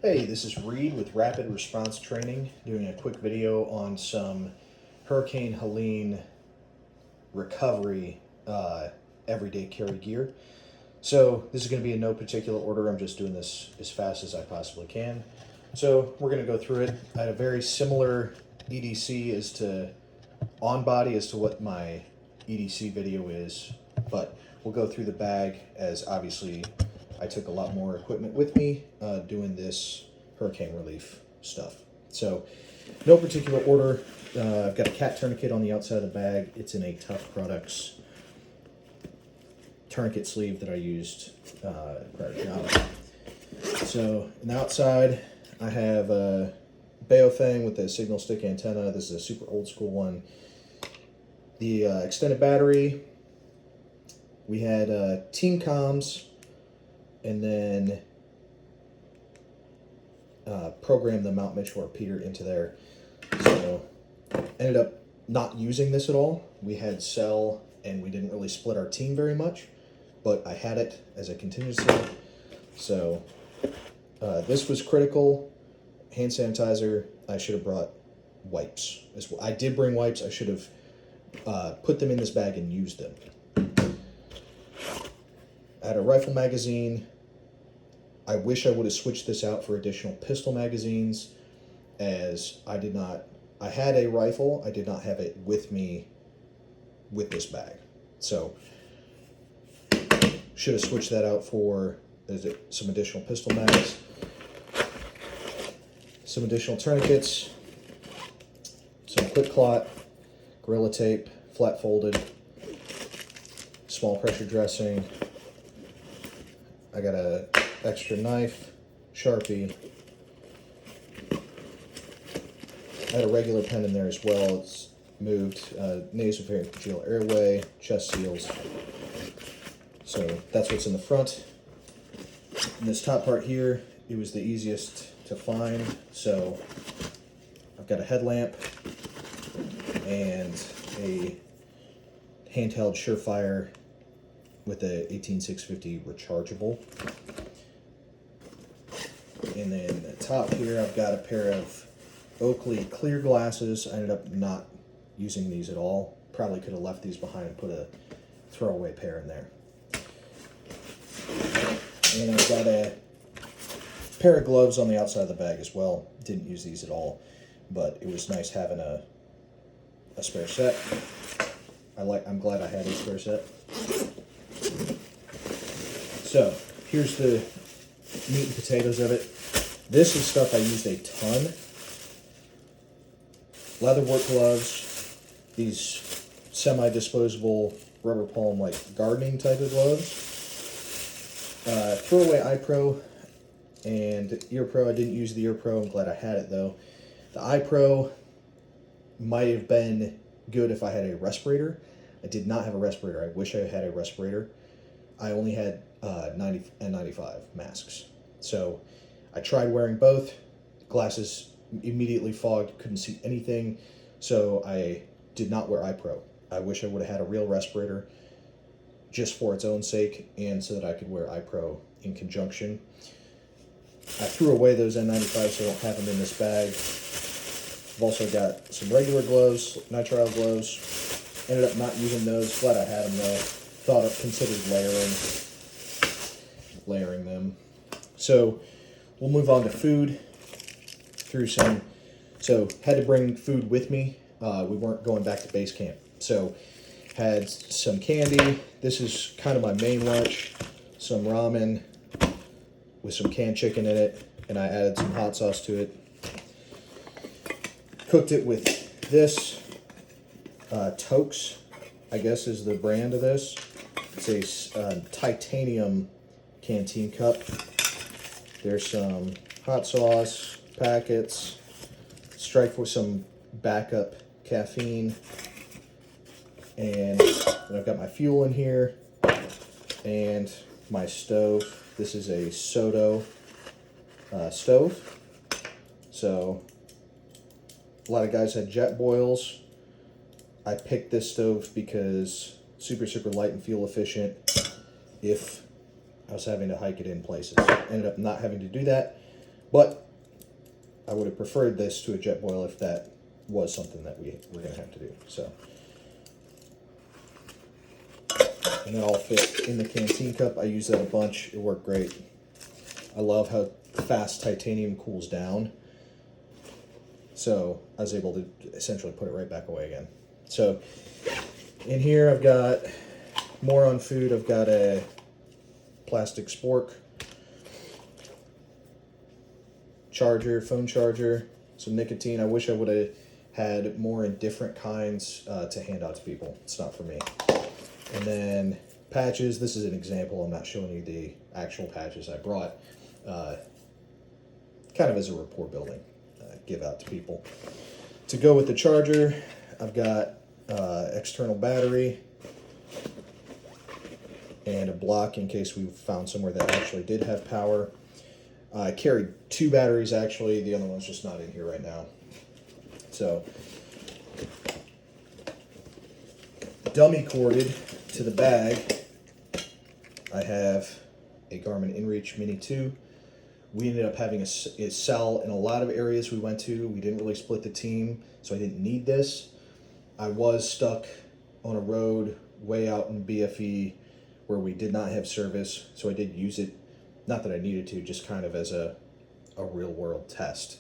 Hey, this is Reed with Rapid Response Training, doing a quick video on some Hurricane Helene recovery everyday carry gear. So this is going to be in no particular order. I'm just doing this as fast as I possibly can. So we're going to go through it. I had a very similar EDC as to on body as to what my EDC video is, but we'll go through the bag as obviously I took a lot more equipment with me doing this hurricane relief stuff. So no particular order. I've got a cat tourniquet on the outside of the bag. It's in a Tough Products tourniquet sleeve that I used prior job. So on the outside, I have a Baofeng with a signal stick antenna. This is a super old school one. The extended battery. We had team comms, and then programmed the Mount Mitchell repeater into there. So ended up not using this at all. We had cell and we didn't really split our team very much, but I had it as a contingency. So this was critical. Hand sanitizer. I should have brought wipes as well. I did bring wipes. I should have put them in this bag and used them. I had a rifle magazine. I wish I would have switched this out for additional pistol magazines, as I did not. I had a rifle. I did not have it with me with this bag. So should have switched that out for some additional pistol mags, some additional tourniquets, some quick clot, Gorilla Tape, flat folded, small pressure dressing. I got a extra knife, Sharpie. I had a regular pen in there as well. It's moved. Nasopharyngeal airway, chest seals. So that's what's in the front. In this top part here, it was the easiest to find. So I've got a headlamp and a handheld Surefire with a 18650 rechargeable. And then the top here, I've got a pair of Oakley clear glasses. I ended up not using these at all. Probably could have left these behind and put a throwaway pair in there. And I've got a pair of gloves on the outside of the bag as well. Didn't use these at all, but it was nice having a spare set. I'm glad I had a spare set. So here's the meat and potatoes of it. This is stuff I used a ton. Leatherwork gloves, these semi-disposable rubber palm like gardening type of gloves. Throwaway eye pro and ear pro. I didn't use the ear pro. I'm glad I had it though. The eye pro might have been good if I had a respirator. I did not have a respirator. I wish I had a respirator. I only had N95 masks. So I tried wearing both. Glasses immediately fogged, couldn't see anything. So I did not wear eye pro. I wish I would have had a real respirator just for its own sake and so that I could wear eye pro in conjunction. I threw away those N95s, so I don't have them in this bag. I've also got some regular gloves, nitrile gloves. Ended up not using those. Glad I had them though. Considered layering them. So we'll move on to food. Had to bring food with me. We weren't going back to base camp. So had some candy. This is kind of my main lunch. Some ramen with some canned chicken in it, and I added some hot sauce to it. Cooked it with this. Tokes, I guess, is the brand of this. It's a titanium canteen cup. There's some hot sauce packets. Strike with some backup caffeine. And then I've got my fuel in here and my stove. This is a Soto stove. So a lot of guys had jet boils. I picked this stove because super light and fuel efficient if I was having to hike it in places. Ended up not having to do that. But I would have preferred this to a jet boil if that was something that we were going to have to do. So, and that all fit in the canteen cup. I use that a bunch. It worked great. I love how fast titanium cools down. So I was able to essentially put it right back away again. So in here I've got more on food. I've got a plastic spork, charger, phone charger, some nicotine. I wish I would have had more in different kinds to hand out to people. It's not for me. And then patches. This is an example. I'm not showing you the actual patches I brought. Kind of as a rapport building, give out to people. To go with the charger, I've got external battery and a block in case we found somewhere that actually did have power. I carried 2 batteries actually, the other one's just not in here right now. So, dummy corded to the bag, I have a Garmin InReach Mini 2. We ended up having a cell in a lot of areas we went to. We didn't really split the team, so I didn't need this. I was stuck on a road way out in BFE where we did not have service, so I did use it. Not that I needed to, just kind of as a real world test.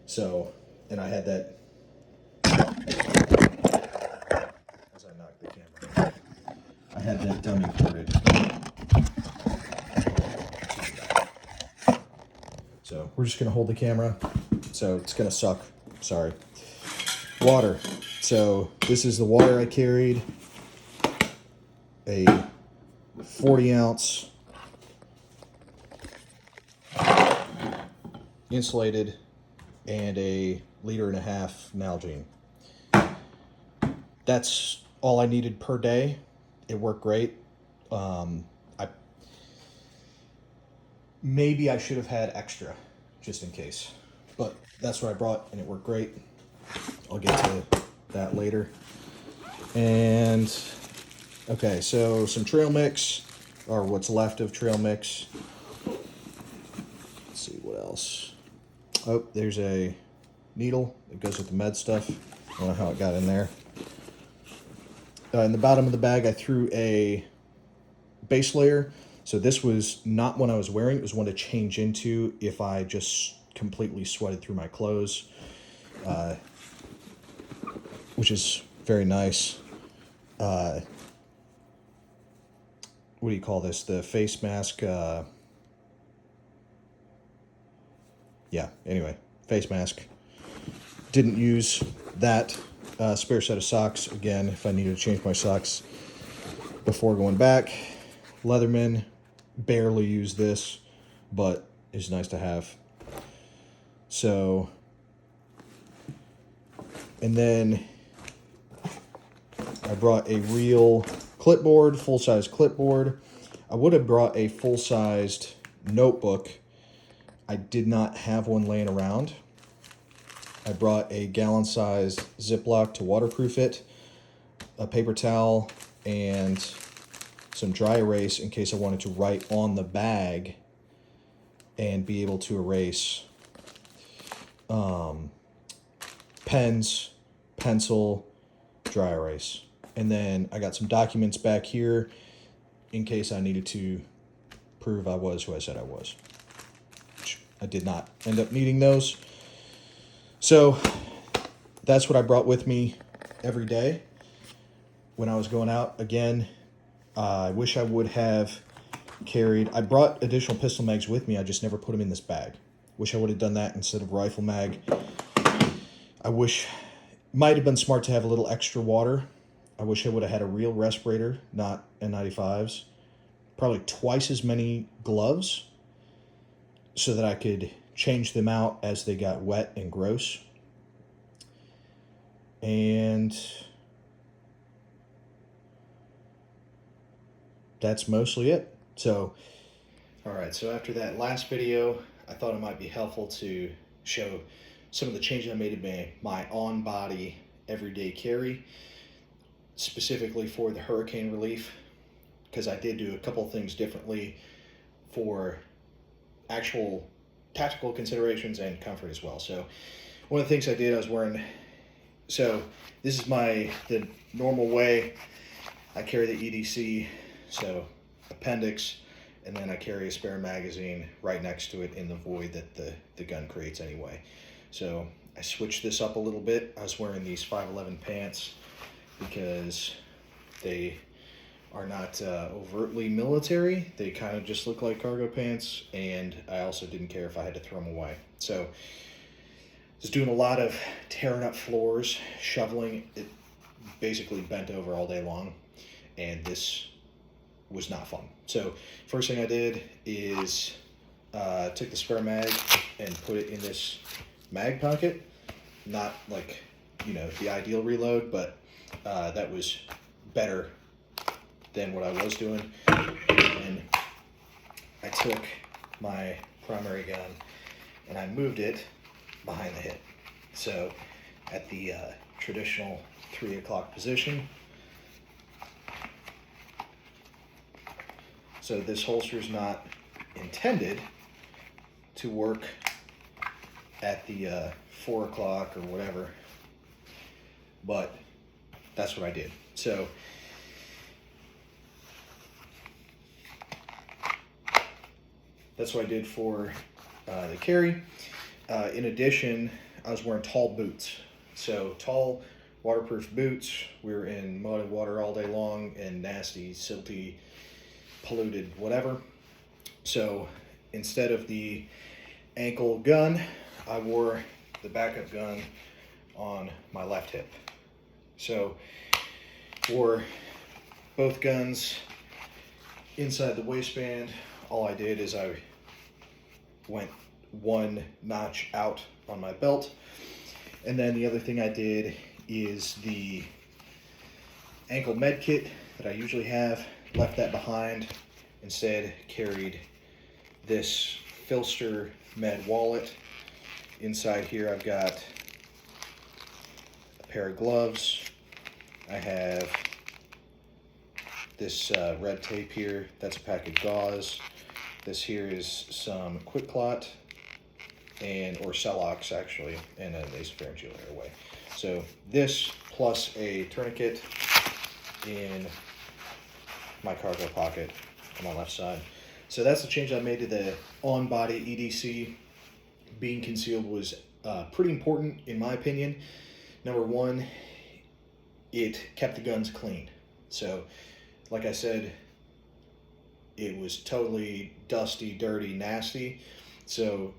So, and I had that, as I knocked the camera, I had that dummy corded. So we're just gonna hold the camera. So it's gonna suck, sorry. Water. So this is the water I carried. A 40-ounce insulated and a 1.5 liter Nalgene. That's all I needed per day. It worked great. Maybe I should have had extra, just in case. But that's what I brought, and it worked great. I'll get to that later. And, okay, so some trail mix, or what's left of trail mix. Let's see, what else? Oh, there's a needle that goes with the med stuff. I don't know how it got in there. In the bottom of the bag, I threw a base layer. So this was not one I was wearing. It was one to change into if I just completely sweated through my clothes, which is very nice. What do you call this? The face mask. Yeah, anyway, face mask. Didn't use that spare set of socks, again, if I needed to change my socks before going back. Leatherman, barely use this, but it's nice to have. So, and then I brought a real clipboard, full-size clipboard. I would have brought a full-sized notebook. I did not have one laying around. I brought a gallon-sized Ziploc to waterproof it, a paper towel, and some dry erase in case I wanted to write on the bag and be able to erase pens, pencil, dry erase. And then I got some documents back here in case I needed to prove I was who I said I was. Which I did not end up needing those. So that's what I brought with me every day when I was going out. Again, I wish I would have carried... I brought additional pistol mags with me. I just never put them in this bag. Wish I would have done that instead of rifle mag. I wish... Might have been smart to have a little extra water. I wish I would have had a real respirator, not N95s. Probably twice as many gloves so that I could change them out as they got wet and gross. And that's mostly it. So, all right, so after that last video, I thought it might be helpful to show some of the changes I made in my on-body everyday carry, specifically for the hurricane relief, because I did do a couple of things differently for actual tactical considerations and comfort as well. So one of the things I did, I was wearing, so this is the normal way I carry the EDC, so appendix, and then I carry a spare magazine right next to it in the void that the gun creates anyway. So I switched this up a little bit. I was wearing these 511 pants because they are not overtly military. They kind of just look like cargo pants, and I also didn't care if I had to throw them away. So was doing a lot of tearing up floors, shoveling. It basically bent over all day long, and was not fun. So first thing I did is took the spare mag and put it in this mag pocket. Not like, the ideal reload, but that was better than what I was doing. And I took my primary gun and I moved it behind the hip. So at the traditional 3 o'clock position. So this holster is not intended to work at the 4 o'clock or whatever, but that's what I did. So that's what I did for the carry. In addition, I was wearing tall boots. So tall waterproof boots. We were in mud and water all day long and nasty, silty, polluted, whatever. So instead of the ankle gun, I wore the backup gun on my left hip. So for both guns inside the waistband, all I did is I went one notch out on my belt. And then the other thing I did is the ankle med kit that I usually have, left that behind. Instead carried this Filster med wallet. Inside here I've got a pair of gloves. I have this red tape here, that's a pack of gauze. This here is some Quick Clot or Celox actually, and a nasopharyngeal airway. So this plus a tourniquet in my cargo pocket on my left side. So that's the change I made to the on-body EDC. Being concealed was pretty important in my opinion. Number one, it kept the guns clean. So like I said, it was totally dusty, dirty, nasty. So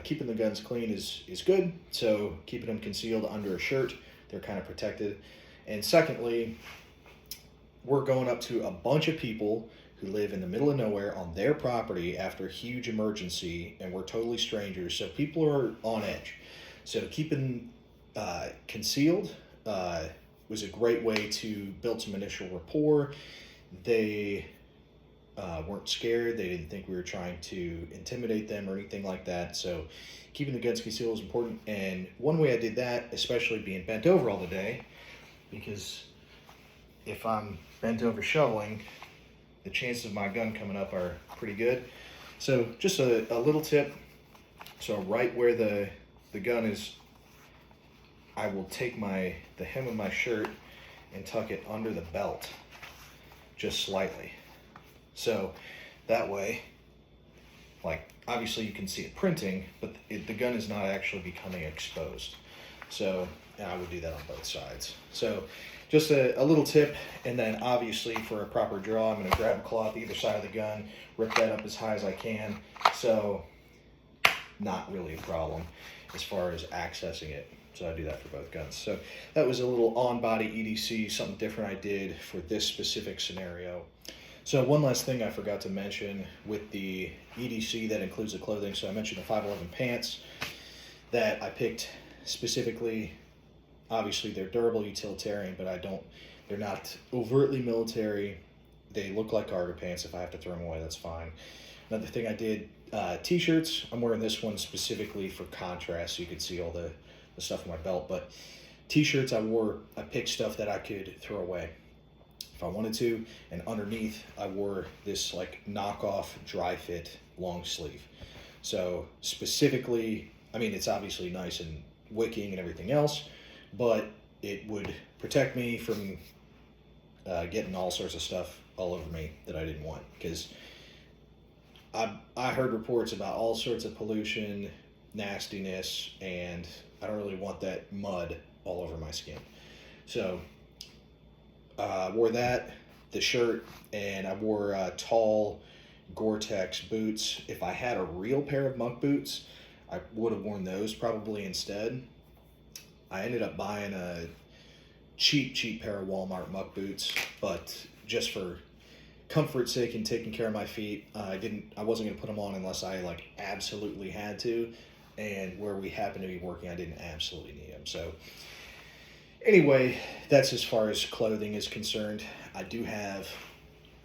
keeping the guns clean is good. So keeping them concealed under a shirt, they're kind of protected. And secondly, we're going up to a bunch of people who live in the middle of nowhere on their property after a huge emergency, and we're totally strangers. So people are on edge. So keeping concealed was a great way to build some initial rapport. They weren't scared. They didn't think we were trying to intimidate them or anything like that. So keeping the guns concealed is important. And one way I did that, especially being bent over all the day, because if I'm bent over shoveling, the chances of my gun coming up are pretty good. So just a little tip. So right where the gun is, I will take the hem of my shirt and tuck it under the belt just slightly. So that way, like obviously you can see it printing, but the gun is not actually becoming exposed. So, and I would do that on both sides. So just a little tip. And then obviously for a proper draw, I'm going to grab a cloth either side of the gun, rip that up as high as I can. So not really a problem as far as accessing it. So I do that for both guns. So that was a little on-body EDC, something different I did for this specific scenario. So one last thing I forgot to mention with the EDC that includes the clothing. So I mentioned the 511 pants that I picked specifically. Obviously they're durable, utilitarian, but they're not overtly military. They look like cargo pants. If I have to throw them away, that's fine. Another thing I did, t-shirts. I'm wearing this one specifically for contrast so you can see all the stuff on my belt, but t-shirts I picked stuff that I could throw away if I wanted to, and underneath I wore this like knockoff dry fit long sleeve. So specifically, I mean, it's obviously nice and wicking and everything else, but it would protect me from getting all sorts of stuff all over me that I didn't want. Because I heard reports about all sorts of pollution, nastiness, and I don't really want that mud all over my skin. So I wore that, the shirt, and I wore tall Gore-Tex boots. If I had a real pair of muck boots, I would have worn those probably instead. I ended up buying a cheap pair of Walmart muck boots, but just for comfort's sake and taking care of my feet, I wasn't going to put them on unless I like absolutely had to, and where we happened to be working, I didn't absolutely need them. So anyway, that's as far as clothing is concerned. I do have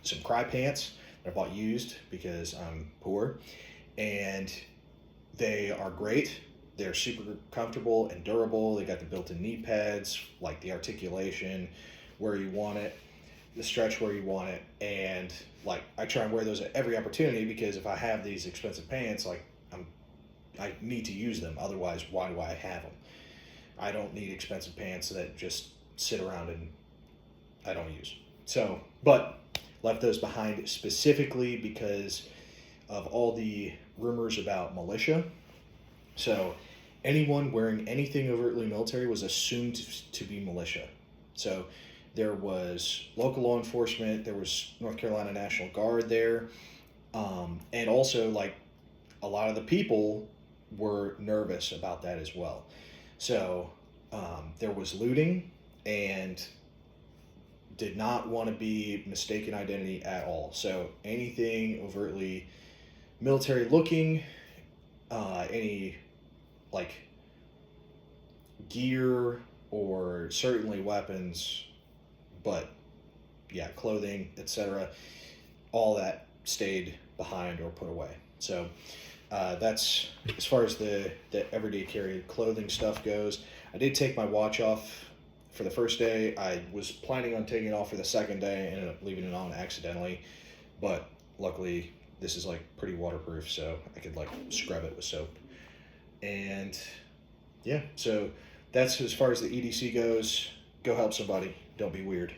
some cry pants that I bought used because I'm poor, and they are great. They're super comfortable and durable. They got the built-in knee pads, like the articulation where you want it, the stretch where you want it, and like I try and wear those at every opportunity, because if I have these expensive pants, like I need to use them. Otherwise, why do I have them? I don't need expensive pants that just sit around and I don't use. So, but left those behind specifically because of all the rumors about militia. So anyone wearing anything overtly military was assumed to be militia. So there was local law enforcement, there was North Carolina National Guard there, and also like a lot of the people were nervous about that as well. So there was looting, and did not want to be mistaken identity at all. So anything overtly military looking, any like gear or certainly weapons, but yeah, clothing, etc., all that stayed behind or put away. So that's as far as the everyday carry clothing stuff goes. I did take my watch off for the first day. I was planning on taking it off for the second day. I ended up leaving it on accidentally, but luckily this is like pretty waterproof, so I could like scrub it with soap. And yeah, so that's as far as the EDC goes. Go help somebody. Don't be weird.